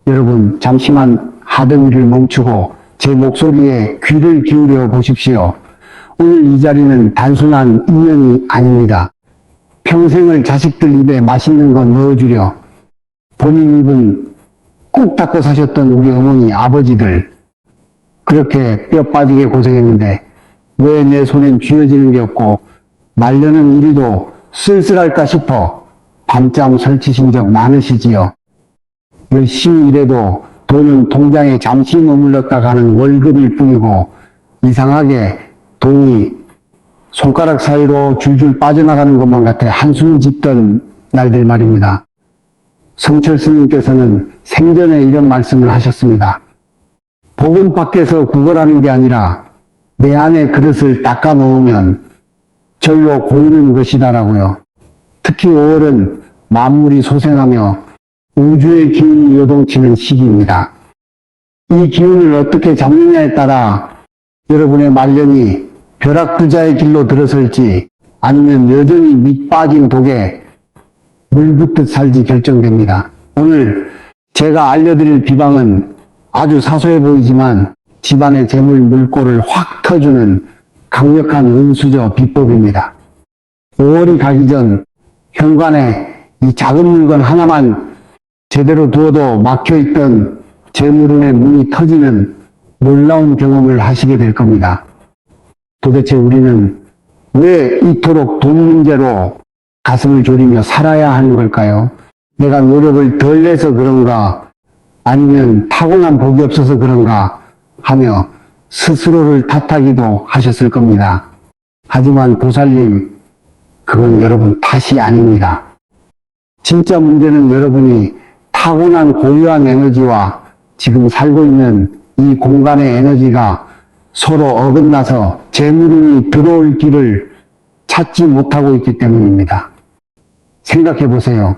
여러분 잠시만 하던 일을 멈추고 제 목소리에 귀를 기울여 보십시오. 오늘 이 자리는 단순한 인연이 아닙니다. 평생을 자식들 입에 맛있는 거 넣어주려 본인 입은 꾹 닫고 사셨던 우리 어머니 아버지들 그렇게 뼈 빠지게 고생했는데 왜 내 손엔 쥐어지는 게 없고 말려는 일도 쓸쓸할까 싶어 밤잠 설치신 적 많으시지요. 열심히 일해도 돈은 통장에 잠시 머물렀다 가는 월급일 뿐이고 이상하게 돈이 손가락 사이로 줄줄 빠져나가는 것만 같아 한숨 짓던 날들 말입니다. 성철 스님께서는 생전에 이런 말씀을 하셨습니다. 복음 밖에서 구걸하는 게 아니라 내 안에 그릇을 닦아 놓으면 절로 고이는 것이다라고요. 특히 5월은 만물이 소생하며 우주의 기운이 요동치는 시기입니다. 이 기운을 어떻게 잡느냐에 따라 여러분의 말년이 벼락부자의 길로 들어설지 아니면 여전히 밑 빠진 독에 물붓듯 살지 결정됩니다. 오늘 제가 알려드릴 비방은 아주 사소해 보이지만 집안의 재물 물꼬를 확 터주는 강력한 은수저 비법입니다. 5월이 가기 전 현관에 이 작은 물건 하나만 제대로 두어도 막혀있던 재물운의 문이 터지는 놀라운 경험을 하시게 될 겁니다. 도대체 우리는 왜 이토록 돈 문제로 가슴을 졸이며 살아야 하는 걸까요? 내가 노력을 덜 해서 그런가 아니면 타고난 복이 없어서 그런가 하며 스스로를 탓하기도 하셨을 겁니다. 하지만 보살님, 그건 여러분 탓이 아닙니다. 진짜 문제는 여러분이 타고난 고유한 에너지와 지금 살고 있는 이 공간의 에너지가 서로 어긋나서 재물운이 들어올 길을 찾지 못하고 있기 때문입니다. 생각해 보세요.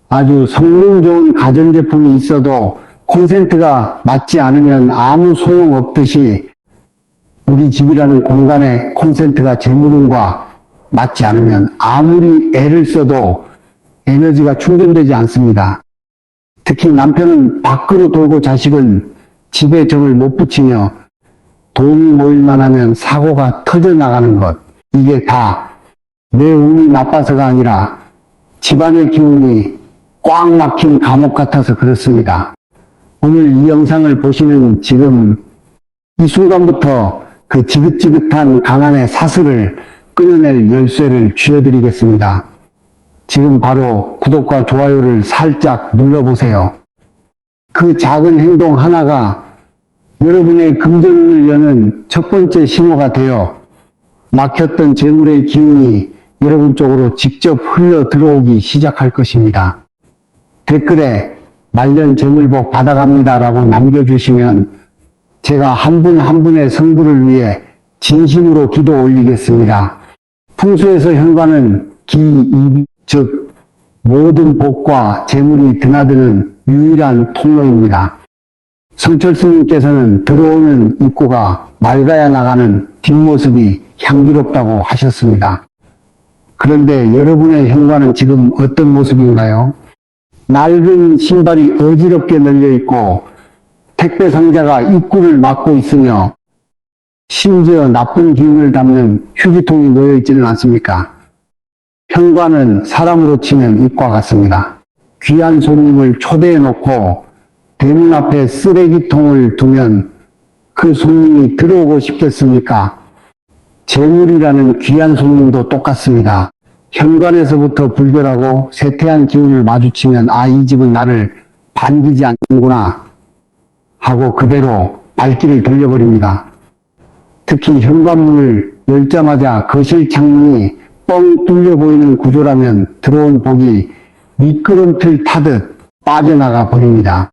아주 성능 좋은 가전제품이 있어도 콘센트가 맞지 않으면 아무 소용없듯이 우리 집이라는 공간에 콘센트가 재물운과 맞지 않으면 아무리 애를 써도 에너지가 충전되지 않습니다. 특히 남편은 밖으로 돌고 자식은 집에 정을 못 붙이며 돈이 모일만 하면 사고가 터져나가는 것, 이게 다 내 운이 나빠서가 아니라 집안의 기운이 꽉 막힌 감옥 같아서 그렇습니다. 오늘 이 영상을 보시는 지금 이 순간부터 그 지긋지긋한 강안의 사슬을 끊어낼 열쇠를 쥐어드리겠습니다. 지금 바로 구독과 좋아요를 살짝 눌러보세요. 그 작은 행동 하나가 여러분의 금전운을 여는 첫 번째 신호가 되어 막혔던 재물의 기운이 여러분 쪽으로 직접 흘러 들어오기 시작할 것입니다. 댓글에 말년 재물복 받아갑니다 라고 남겨주시면 제가 한 분 한 분의 성부를 위해 진심으로 기도 올리겠습니다. 풍수에서 현관은 기, 즉 모든 복과 재물이 드나드는 유일한 통로입니다. 성철 스님께서는 들어오는 입구가 맑아야 나가는 뒷모습이 향기롭다고 하셨습니다. 그런데 여러분의 현관은 지금 어떤 모습인가요? 낡은 신발이 어지럽게 널려있고 택배 상자가 입구를 막고 있으며 심지어 나쁜 기운을 담는 휴지통이 놓여있지는 않습니까? 현관은 사람으로 치면 입과 같습니다. 귀한 손님을 초대해 놓고 대문 앞에 쓰레기통을 두면 그 손님이 들어오고 싶겠습니까? 재물이라는 귀한 손님도 똑같습니다. 현관에서부터 불결하고 쇠퇴한 기운을 마주치면 아, 이 집은 나를 반기지 않는구나 하고 그대로 발길을 돌려버립니다. 특히 현관문을 열자마자 거실 창문이 뻥 뚫려 보이는 구조라면 들어온 복이 미끄럼틀 타듯 빠져나가 버립니다.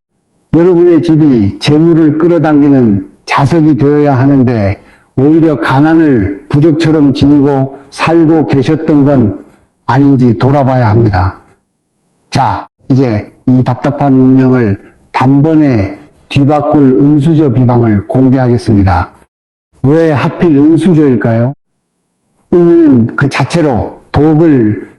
여러분의 집이 재물을 끌어당기는 자석이 되어야 하는데 오히려 가난을 부적처럼 지니고 살고 계셨던 건 아닌지 돌아봐야 합니다. 자, 이제 이 답답한 운명을 단번에 뒤바꿀 은수저 비방을 공개하겠습니다. 왜 하필 은수저일까요? 은은 그 자체로 독을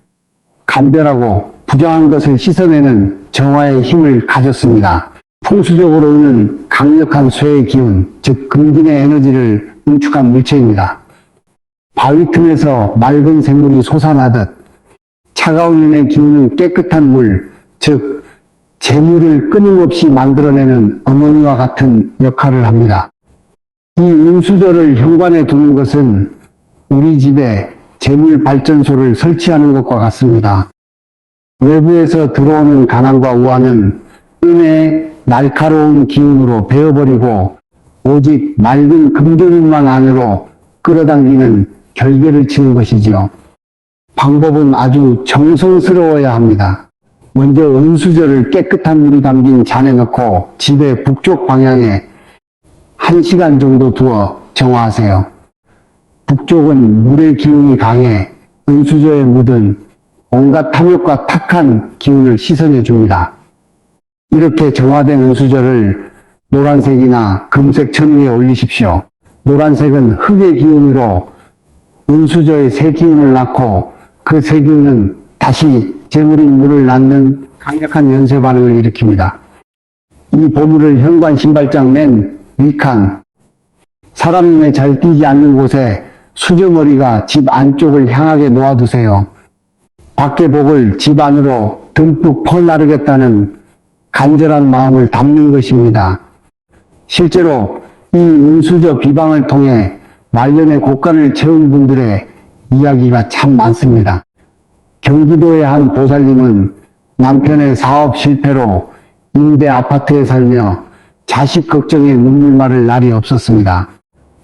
감별하고 부정한 것을 씻어내는 정화의 힘을 가졌습니다. 풍수적으로는 강력한 쇠의 기운, 즉 금진의 에너지를 응축한 물체입니다. 바위 틈에서 맑은 샘물이 솟아나듯 차가운 윤의 기운은 깨끗한 물, 즉 재물을 끊임없이 만들어내는 어머니와 같은 역할을 합니다. 이 운수저를 현관에 두는 것은 우리 집에 재물 발전소를 설치하는 것과 같습니다. 외부에서 들어오는 가난과 우환은 은의 날카로운 기운으로 베어버리고 오직 맑은 금전운만 안으로 끌어당기는 결계를 치는 것이지요. 방법은 아주 정성스러워야 합니다. 먼저 은수저를 깨끗한 물이 담긴 잔에 넣고 집의 북쪽 방향에 1시간 정도 두어 정화하세요. 북쪽은 물의 기운이 강해 은수저에 묻은 온갖 탐욕과 탁한 기운을 씻어내 줍니다. 이렇게 정화된 은수저를 노란색이나 금색 천 위에 올리십시오. 노란색은 흙의 기운으로 은수저의 새 기운을 낳고 그 새 기운은 다시 재물인 물을 낳는 강력한 연쇄 반응을 일으킵니다. 이 보물을 현관 신발장 맨 위칸, 사람 눈에 잘 띄지 않는 곳에 수저머리가 집 안쪽을 향하게 놓아두세요. 밖의 복을 집 안으로 듬뿍 퍼나르겠다는 간절한 마음을 담는 것입니다. 실제로 이 은수저 비방을 통해 말년의 곳간을 채운 분들의 이야기가 참 많습니다. 경기도의 한 보살님은 남편의 사업 실패로 임대 아파트에 살며 자식 걱정에 눈물마를 날이 없었습니다.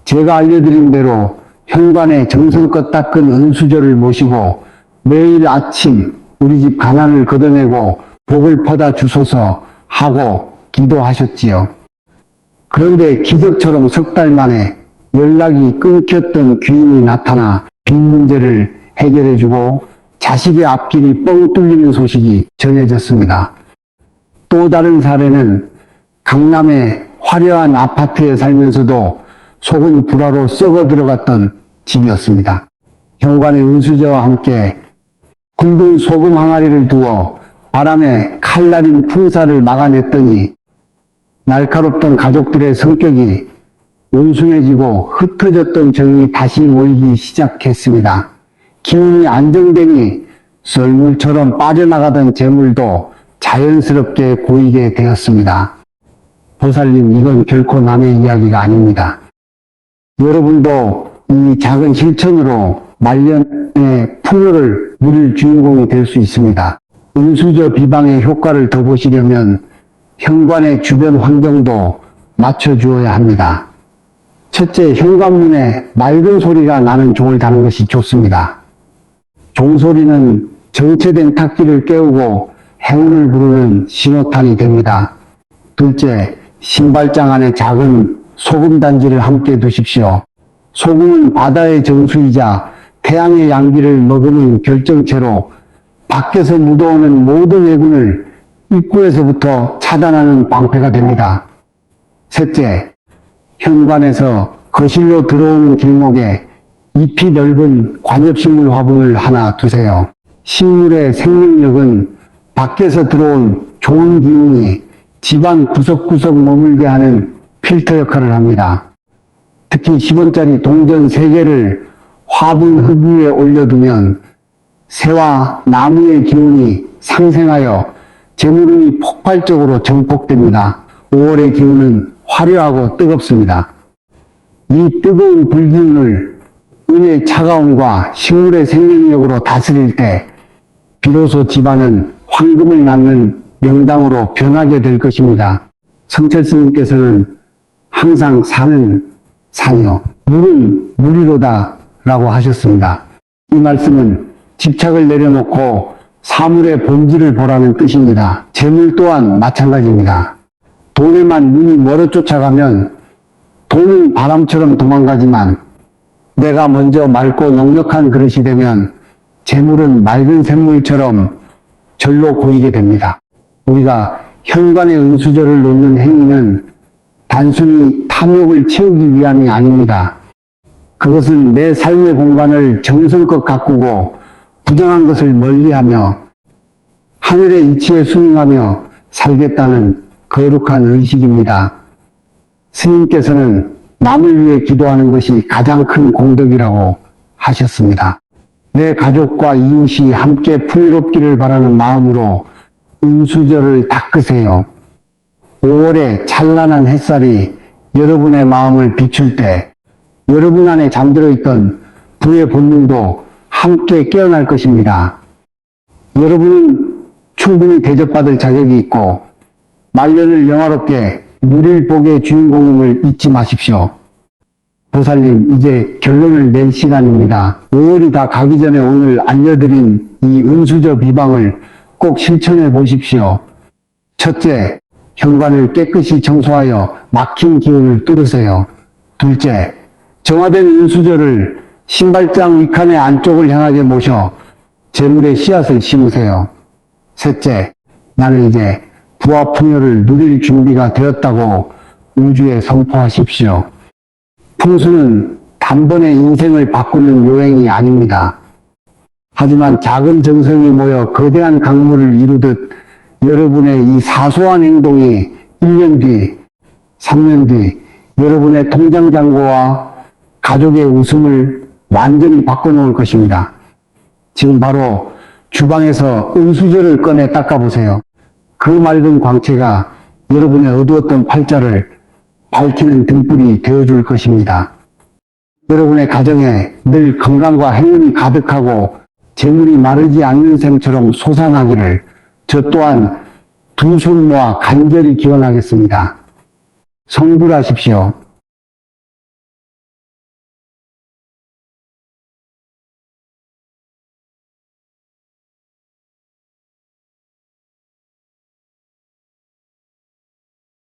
제가 알려드린 대로 현관에 정성껏 닦은 은수저를 모시고 매일 아침 우리 집 가난을 걷어내고 복을 퍼다 주소서 하고 기도하셨지요. 그런데 기적처럼 석 달 만에 연락이 끊겼던 귀인이 나타나 빚 문제를 해결해주고 자식의 앞길이 뻥 뚫리는 소식이 전해졌습니다. 또 다른 사례는 강남의 화려한 아파트에 살면서도 속은 불화로 썩어 들어갔던 집이었습니다. 현관에 은수저와 함께 굵은 소금 항아리를 두어 바람에 칼날인 풍사를 막아냈더니 날카롭던 가족들의 성격이 온순해지고 흩어졌던 정이 다시 모이기 시작했습니다. 기운이 안정되니 썰물처럼 빠져나가던 재물도 자연스럽게 고이게 되었습니다. 보살님, 이건 결코 남의 이야기가 아닙니다. 여러분도 이 작은 실천으로 말년의 풍요를 누릴 주인공이 될 수 있습니다. 은수저 비방의 효과를 더 보시려면 현관의 주변 환경도 맞춰주어야 합니다. 첫째, 현관문에 맑은 소리가 나는 종을 다는 것이 좋습니다. 종소리는 정체된 탁기를 깨우고 행운을 부르는 신호탄이 됩니다. 둘째, 신발장 안에 작은 소금 단지를 함께 두십시오. 소금은 바다의 정수이자 태양의 양기를 머금은 결정체로 밖에서 묻어오는 모든 해군을 입구에서부터 차단하는 방패가 됩니다. 셋째, 현관에서 거실로 들어오는 길목에 잎이 넓은 관엽식물 화분을 하나 두세요. 식물의 생명력은 밖에서 들어온 좋은 기운이 집안 구석구석 머물게 하는 필터 역할을 합니다. 특히 10원짜리 동전 3개를 화분 흙 위에 올려두면 새와 나무의 기운이 상생하여 재물운이 폭발적으로 증폭됩니다. 5월의 기운은 화려하고 뜨겁습니다. 이 뜨거운 불기운을 은의 차가움과 식물의 생명력으로 다스릴 때 비로소 집안은 황금을 낳는 명당으로 변하게 될 것입니다. 성철 스님께서는 항상 산은 산이요, 물은 물이로다 라고 하셨습니다. 이 말씀은 집착을 내려놓고 사물의 본질을 보라는 뜻입니다. 재물 또한 마찬가지입니다. 돈에만 눈이 멀어 쫓아가면 돈은 바람처럼 도망가지만 내가 먼저 맑고 넉넉한 그릇이 되면 재물은 맑은 샘물처럼 절로 고이게 됩니다. 우리가 현관에 은수저를 놓는 행위는 단순히 탐욕을 채우기 위함이 아닙니다. 그것은 내 삶의 공간을 정성껏 가꾸고 부정한 것을 멀리하며 하늘의 이치에 순응하며 살겠다는 거룩한 의식입니다. 스님께서는 남을 위해 기도하는 것이 가장 큰 공덕이라고 하셨습니다. 내 가족과 이웃이 함께 풍요롭기를 바라는 마음으로 은수저를 닦으세요. 5월의 찬란한 햇살이 여러분의 마음을 비출 때 여러분 안에 잠들어 있던 부의 본능도 함께 깨어날 것입니다. 여러분은 충분히 대접받을 자격이 있고 말년을 영화롭게 누릴 복의 주인공임을 잊지 마십시오. 보살님, 이제 결론을 낼 시간입니다. 5월이 다 가기 전에 오늘 알려드린 이 은수저 비방을 꼭 실천해 보십시오. 첫째, 현관을 깨끗이 청소하여 막힌 기운을 뚫으세요. 둘째, 정화된 은수저를 신발장 위칸의 안쪽을 향하게 모셔 재물의 씨앗을 심으세요. 셋째, 나는 이제 부와 풍요를 누릴 준비가 되었다고 우주에 선포하십시오. 풍수는 단번에 인생을 바꾸는 요행이 아닙니다. 하지만 작은 정성이 모여 거대한 강물을 이루듯 여러분의 이 사소한 행동이 1년 뒤, 3년 뒤 여러분의 통장 잔고와 가족의 웃음을 완전히 바꿔놓을 것입니다. 지금 바로 주방에서 은수저를 꺼내 닦아보세요. 그 맑은 광채가 여러분의 어두웠던 팔자를 밝히는 등불이 되어줄 것입니다. 여러분의 가정에 늘 건강과 행운이 가득하고 재물이 마르지 않는 샘처럼 솟아나기를 저 또한 두 손 모아 간절히 기원하겠습니다. 성불하십시오.